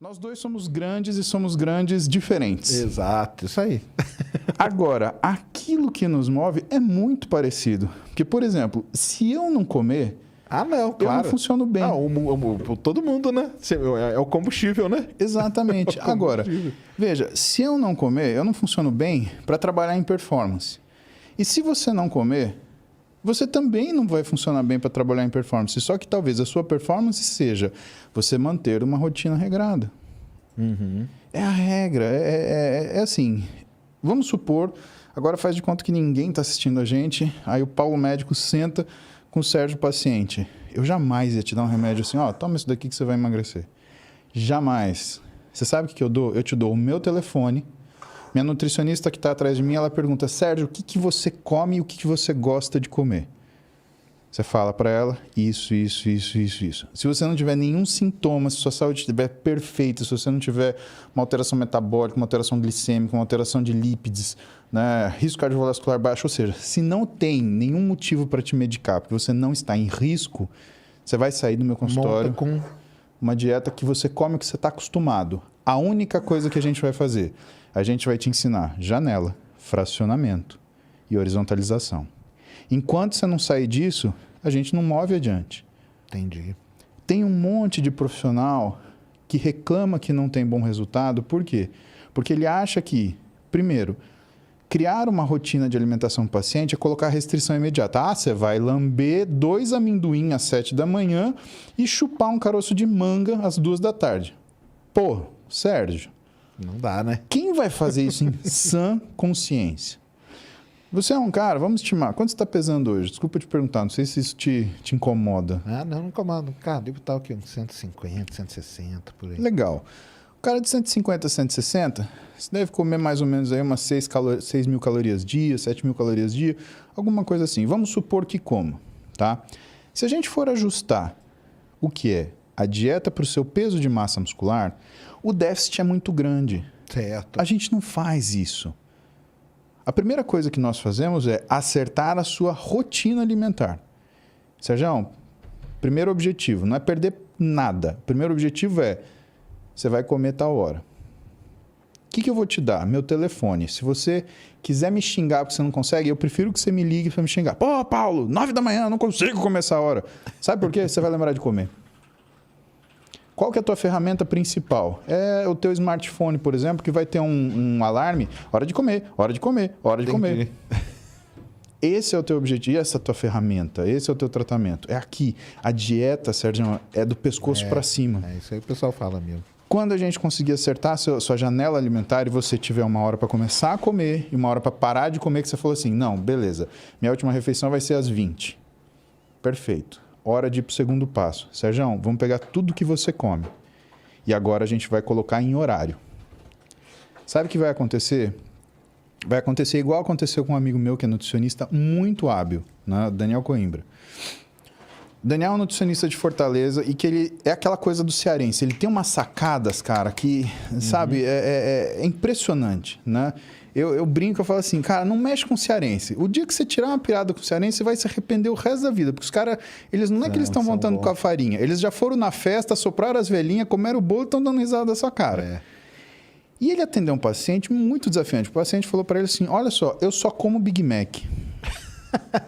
Nós dois somos grandes e somos grandes diferentes. Exato, isso aí. Agora, aquilo que nos move é muito parecido. Porque, por exemplo, se eu não comer, não, claro. eu não funciono bem. Todo mundo, né? É o combustível, né? Exatamente. Agora, veja, se eu não comer, eu não funciono bem para trabalhar em performance. E se você não comer, você também não vai funcionar bem para trabalhar em performance. Só que talvez a sua performance seja você manter uma rotina regrada. Uhum. É a regra. É assim. Vamos supor, agora faz de conta que ninguém está assistindo a gente, aí o Paulo médico senta com o Sérgio paciente. Eu jamais ia te dar um remédio assim, toma isso daqui que você vai emagrecer. Jamais. Você sabe o que eu dou? Eu te dou o meu telefone. Minha nutricionista que está atrás de mim, ela pergunta, Sérgio, o que você come e o que você gosta de comer? Você fala para ela, isso. Se você não tiver nenhum sintoma, se sua saúde estiver perfeita, se você não tiver uma alteração metabólica, uma alteração glicêmica, uma alteração de lípides, né, risco cardiovascular baixo, ou seja, se não tem nenhum motivo para te medicar, porque você não está em risco, você vai sair do meu consultório com uma dieta que você come o que você está acostumado. A única coisa que a gente vai fazer, a gente vai te ensinar janela, fracionamento e horizontalização. Enquanto você não sair disso, a gente não move adiante. Entendi. Tem um monte de profissional que reclama que não tem bom resultado. Por quê? Porque ele acha que, primeiro, criar uma rotina de alimentação para o paciente é colocar restrição imediata. Você vai lamber 2 amendoim às 7 da manhã e chupar um caroço de manga às 2 da tarde. Pô, Sérgio. Não dá, né? Quem vai fazer isso em sã consciência? Você é um cara, vamos estimar, quanto você está pesando hoje? Desculpa te perguntar, não sei se isso te incomoda. Não incomoda. Cara, devo estar aqui uns 150, 160, por aí. Legal. O cara de 150 160, você deve comer mais ou menos aí umas 6 mil calorias dia, 7 mil calorias dia, alguma coisa assim. Vamos supor que como, tá? Se a gente for ajustar o que é a dieta para o seu peso de massa muscular, o déficit é muito grande. Certo. A gente não faz isso. A primeira coisa que nós fazemos é acertar a sua rotina alimentar. Sérgio, primeiro objetivo, não é perder nada. O primeiro objetivo é, você vai comer tal hora. O que eu vou te dar? Meu telefone. Se você quiser me xingar porque você não consegue, eu prefiro que você me ligue para me xingar. Pô, Paulo, 9 da manhã, eu não consigo comer essa hora. Sabe por quê? Você vai lembrar de comer. Qual que é a tua ferramenta principal? É o teu smartphone, por exemplo, que vai ter um alarme. Hora de comer, hora de comer, hora de comer. Esse é o teu objetivo, essa é a tua ferramenta, esse é o teu tratamento. É aqui. A dieta, Sérgio, é do pescoço para cima. É isso aí que o pessoal fala mesmo. Quando a gente conseguir acertar sua janela alimentar e você tiver uma hora para começar a comer e uma hora para parar de comer, que você falou assim, não, beleza, minha última refeição vai ser às 20. Perfeito. Hora de ir para o segundo passo. Sérgio, vamos pegar tudo que você come. E agora a gente vai colocar em horário. Sabe o que vai acontecer? Vai acontecer igual aconteceu com um amigo meu que é nutricionista muito hábil, né? Daniel Coimbra. Daniel é um nutricionista de Fortaleza e que ele é aquela coisa do cearense. Ele tem umas sacadas, cara, que, sabe, é impressionante, né? Eu brinco, eu falo assim, cara, não mexe com o cearense. O dia que você tirar uma pirada com o cearense, você vai se arrepender o resto da vida. Porque os caras, eles não é que eles estão voltando com a farinha. Eles já foram na festa, sopraram as velhinhas, comeram o bolo e estão dando risada da sua cara. É. E ele atendeu um paciente muito desafiante. O paciente falou para ele assim, olha só, eu só como Big Mac.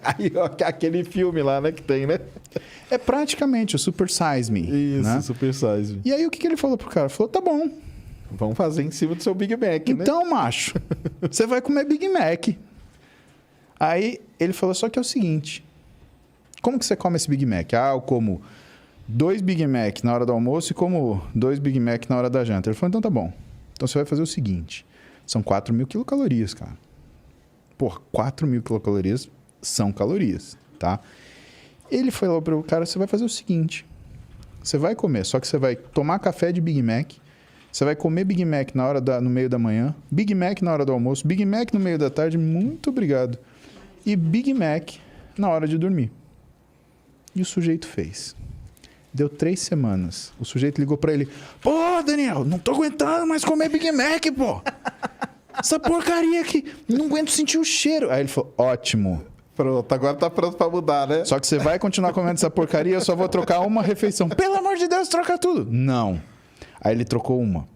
Aí, ó, aquele filme lá, né, que tem, né? É praticamente o Super Size Me. Isso, né? Super Size Me. E aí o que ele falou pro cara? Ele falou, tá bom. Vamos fazer em cima do seu Big Mac, né? Então, macho, você vai comer Big Mac. Aí ele falou, só que é o seguinte, como que você come esse Big Mac? Eu como 2 Big Mac na hora do almoço e como 2 Big Mac na hora da janta. Ele falou, então tá bom. Então você vai fazer o seguinte, são 4 mil quilocalorias, cara. Porra, 4 mil quilocalorias são calorias, tá? Ele falou para o cara, você vai fazer o seguinte, você vai comer, só que você vai tomar café de Big Mac, você vai comer Big Mac no meio da manhã, Big Mac na hora do almoço, Big Mac no meio da tarde, muito obrigado. E Big Mac na hora de dormir. E o sujeito fez. Deu 3 semanas. O sujeito ligou pra ele. Pô, Daniel, não tô aguentando mais comer Big Mac, pô. Essa porcaria aqui. Não aguento sentir o cheiro. Aí ele falou, ótimo. Pronto, agora tá pronto pra mudar, né? Só que você vai continuar comendo essa porcaria, eu só vou trocar uma refeição. Pelo amor de Deus, troca tudo. Não. Aí ele trocou uma.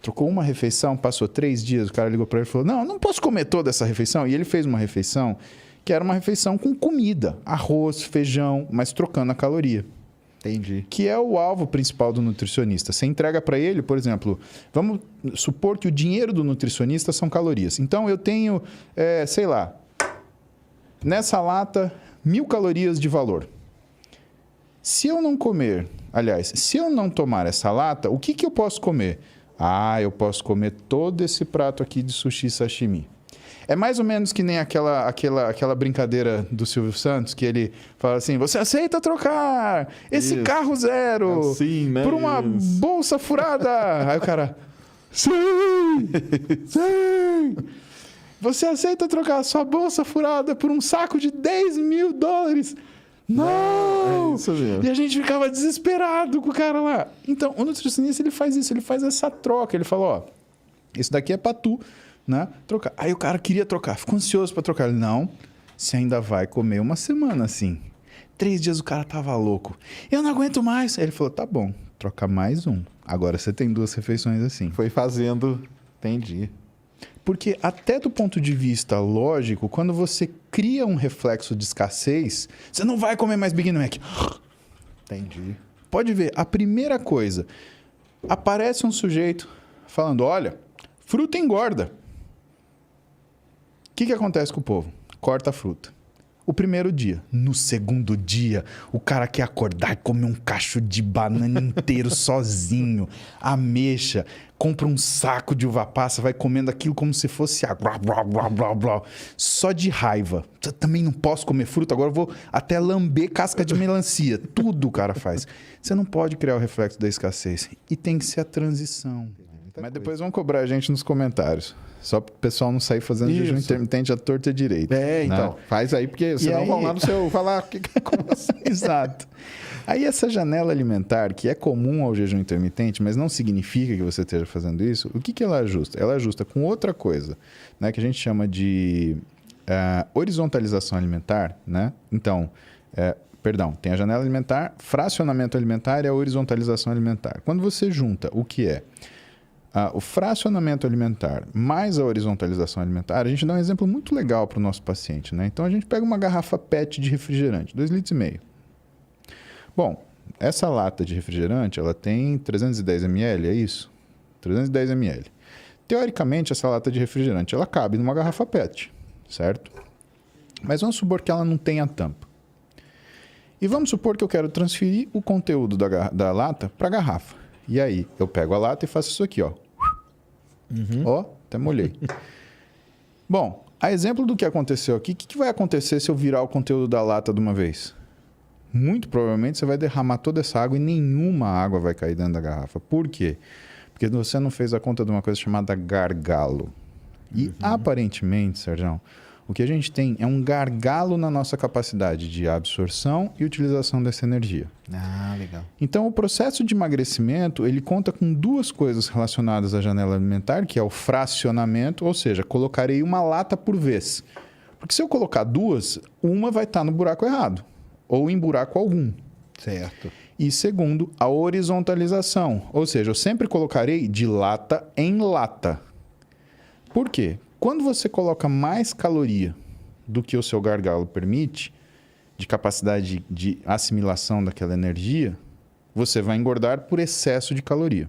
Trocou uma refeição, passou 3 dias, o cara ligou para ele e falou, não posso comer toda essa refeição. E ele fez uma refeição que era uma refeição com comida, arroz, feijão, mas trocando a caloria. Entendi. Que é o alvo principal do nutricionista. Você entrega para ele, por exemplo, vamos supor que o dinheiro do nutricionista são calorias. Então, eu tenho, sei lá, nessa lata, 1.000 calorias de valor. Se eu não comer, aliás, se eu não tomar essa lata, o que eu posso comer? Eu posso comer todo esse prato aqui de sushi sashimi. É mais ou menos que nem aquela brincadeira do Silvio Santos, que ele fala assim, você aceita trocar esse carro zero assim, né? por uma bolsa furada? Aí o cara, sim! Você aceita trocar a sua bolsa furada por um saco de $10.000? Não! É isso mesmo. E a gente ficava desesperado com o cara lá. Então, o nutricionista, ele faz isso, ele faz essa troca. Ele fala, ó, isso daqui é pra tu, né? Trocar. Aí o cara queria trocar, ficou ansioso pra trocar. Ele, não, você ainda vai comer uma semana assim. 3 dias o cara tava louco. Eu não aguento mais. Aí ele falou, tá bom, troca mais um. Agora você tem 2 refeições assim. Foi fazendo... Entendi. Porque até do ponto de vista lógico, quando você cria um reflexo de escassez, você não vai comer mais Big Mac. Entendi. Pode ver, a primeira coisa, aparece um sujeito falando, olha, fruta engorda. O que acontece com o povo? Corta a fruta. O primeiro dia. No segundo dia, o cara quer acordar e comer um cacho de banana inteiro sozinho, ameixa, compra um saco de uva passa, vai comendo aquilo como se fosse água, blá, blá, blá, blá, só de raiva. Eu também não posso comer fruta, agora eu vou até lamber casca de melancia. Tudo o cara faz. Você não pode criar o reflexo da escassez. E tem que ser a transição. Mas depois vão cobrar a gente nos comentários. Só para o pessoal não sair fazendo jejum intermitente à torta e direita. Então, faz aí, porque senão vão lá no seu falar como assim. Exato. Aí essa janela alimentar, que é comum ao jejum intermitente, mas não significa que você esteja fazendo isso, o que ela ajusta? Ela ajusta com outra coisa, né, que a gente chama de horizontalização alimentar, né? Então, tem a janela alimentar, fracionamento alimentar e a horizontalização alimentar. Quando você junta o que é o fracionamento alimentar mais a horizontalização alimentar, a gente dá um exemplo muito legal para o nosso paciente, né? Então, a gente pega uma garrafa PET de refrigerante, 2,5 litros. Bom, essa lata de refrigerante, ela tem 310 ml, é isso? 310 ml. Teoricamente, essa lata de refrigerante, ela cabe numa garrafa PET, certo? Mas vamos supor que ela não tenha tampa. E vamos supor que eu quero transferir o conteúdo da lata para a garrafa. E aí, eu pego a lata e faço isso aqui, ó. Ó, até molhei. Bom, a exemplo do que aconteceu aqui, o que vai acontecer se eu virar o conteúdo da lata de uma vez? Muito provavelmente você vai derramar toda essa água e nenhuma água vai cair dentro da garrafa. Por quê? Porque você não fez a conta de uma coisa chamada gargalo. E aparentemente, Sérgio, o que a gente tem é um gargalo na nossa capacidade de absorção e utilização dessa energia. Legal. Então, o processo de emagrecimento, ele conta com 2 coisas relacionadas à janela alimentar, que é o fracionamento, ou seja, colocarei uma lata por vez. Porque se eu colocar 2, uma vai estar no buraco errado, ou em buraco algum. Certo. E segundo, a horizontalização, ou seja, eu sempre colocarei de lata em lata. Por quê? Quando você coloca mais caloria do que o seu gargalo permite, de capacidade de assimilação daquela energia, você vai engordar por excesso de caloria.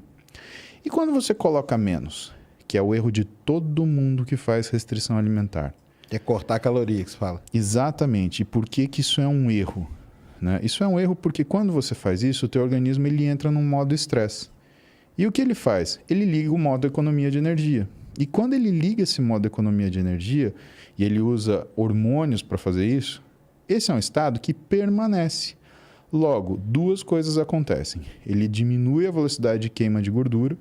E quando você coloca menos, que é o erro de todo mundo que faz restrição alimentar. É cortar a caloria que você fala. Exatamente. E por que isso é um erro? Né? Isso é um erro porque quando você faz isso, o teu organismo ele entra num modo estresse. E o que ele faz? Ele liga o modo economia de energia. E quando ele liga esse modo economia de energia, e ele usa hormônios para fazer isso, esse é um estado que permanece. Logo, 2 coisas acontecem. Ele diminui a velocidade de queima de gordura,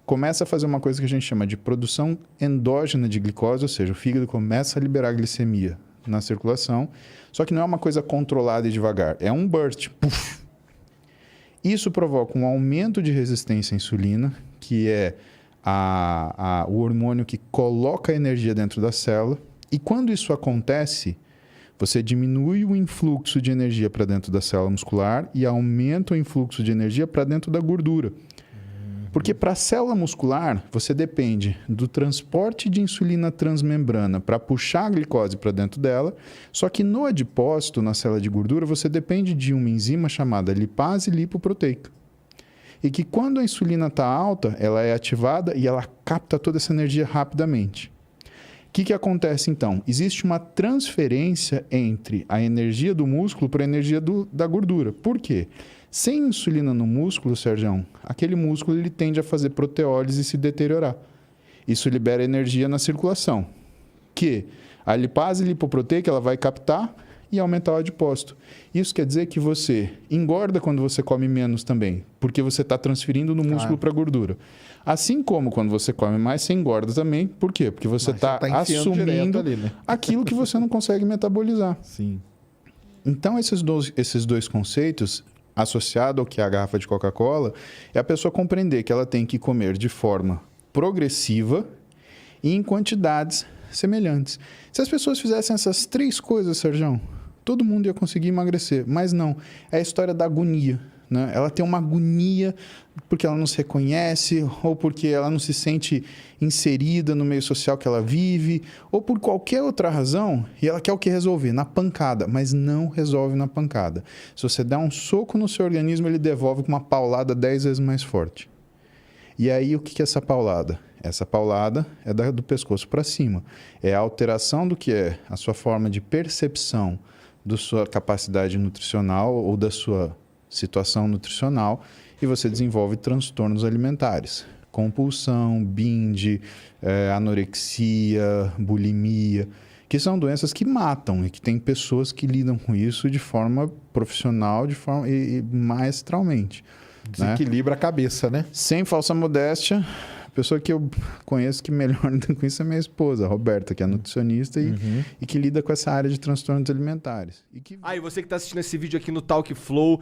começa a fazer uma coisa que a gente chama de produção endógena de glicose, ou seja, o fígado começa a liberar glicemia na circulação, só que não é uma coisa controlada e devagar, é um burst. Puff. Isso provoca um aumento de resistência à insulina, que é o hormônio que coloca a energia dentro da célula. E quando isso acontece, Você diminui o influxo de energia para dentro da célula muscular e aumenta o influxo de energia para dentro da gordura. Porque para a célula muscular, você depende do transporte de insulina transmembrana para puxar a glicose para dentro dela, só que no adipócito, na célula de gordura, você depende de uma enzima chamada lipase lipoproteica. E que quando a insulina está alta, ela é ativada e ela capta toda essa energia rapidamente. O que acontece então? Existe uma transferência entre a energia do músculo para a energia da gordura. Por quê? Sem insulina no músculo, Sérgio, aquele músculo ele tende a fazer proteólise e se deteriorar. Isso libera energia na circulação, que a lipase lipoproteica ela vai captar e aumentar o adipócito. Isso quer dizer que você engorda quando você come menos também, porque você está transferindo no músculo para a gordura. Assim como quando você come mais, você engorda também. Por quê? Porque você está assumindo ali, né? aquilo que você não consegue metabolizar. Sim. Então, esses dois conceitos, associado ao que é a garrafa de Coca-Cola, é a pessoa compreender que ela tem que comer de forma progressiva e em quantidades semelhantes. Se as pessoas fizessem essas 3 coisas, Sérgio, todo mundo ia conseguir emagrecer. Mas não. É a história da agonia. Né? Ela tem uma agonia porque ela não se reconhece, ou porque ela não se sente inserida no meio social que ela vive, ou por qualquer outra razão, e ela quer o que resolver? Na pancada, mas não resolve na pancada. Se você der um soco no seu organismo, ele devolve com uma paulada 10 vezes mais forte. E aí, o que é essa paulada? Essa paulada é do pescoço para cima. É a alteração do que é a sua forma de percepção da sua capacidade nutricional ou da sua situação nutricional e você desenvolve transtornos alimentares. Compulsão, binge, anorexia, bulimia, que são doenças que matam e que tem pessoas que lidam com isso de forma profissional e maestralmente. Desequilibra a cabeça, né? Sem falsa modéstia, a pessoa que eu conheço que melhor lida com isso é minha esposa, a Roberta, que é nutricionista e que lida com essa área de transtornos alimentares. E você que está assistindo esse vídeo aqui no Talk Flow,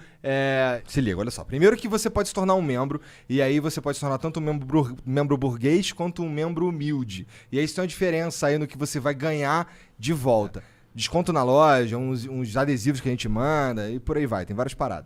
se liga, olha só. Primeiro que você pode se tornar um membro, e aí você pode se tornar tanto um membro burguês quanto um membro humilde. E aí isso tem uma diferença aí no que você vai ganhar de volta. Desconto na loja, uns adesivos que a gente manda e por aí vai, tem várias paradas.